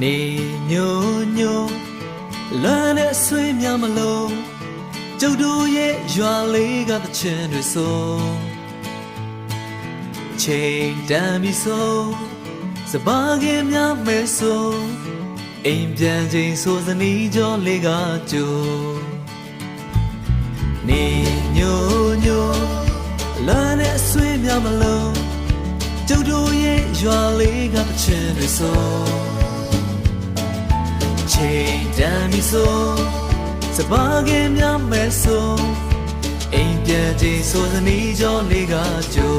နေညိုညိုလွမ်းတဲ့ဆွေးများမလို့ကျုပ်တို့ရဲ့ရွာလေးကတချင်တွေဆိုချိန်တန်ပြီဆိုစပါးကင်များမဲဆိုအိမ်ပြန်ချိန်ဆိုစနီးကြောလေးကကြိုနေညိုညိုလွမ်းတဲ့ဆွေးများမလို့ကျုပ်တို့ရဲ့ရွာလေးကတချင်တွေဆိုချိန်တန်ပြီဆိုစပါးကင်များမဲဆိုအိမ်ပြန်ချိန်ဆိုစနီးကြောလေးကကြို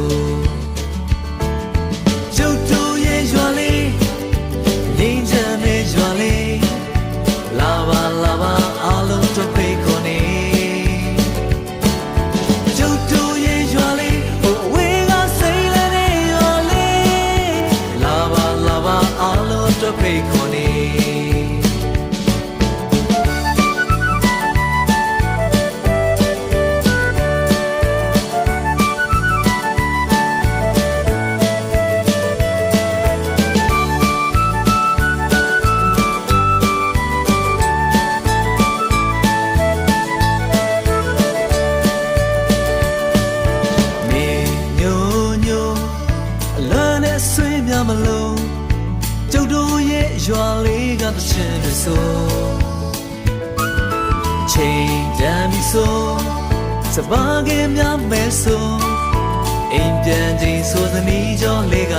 ကျုပ်တို့ရဲ့ရွာလေးငြိမ်းချမ်းတဲ့ရွာလေးလာပါလာပါအားလုံးတို့ဖိတ်ခေါ်နေကျုပ်တို့ရဲ့ရွာလေးဟိုဝေးကစိတ်လည်းတဲ့ရွာလေးလာပါလာပါအားလုံးတို့ဖိတ်ခေါ်နေမလို့ကျုပ်တို့ရဲ့ရွာလေးကတချင်တွေဆိုချိန်တန်ပြီဆိုစပါးကင်များမဲဆိုအိမ်ပြန်ချိန်ဆိုသနီးကြောလေးက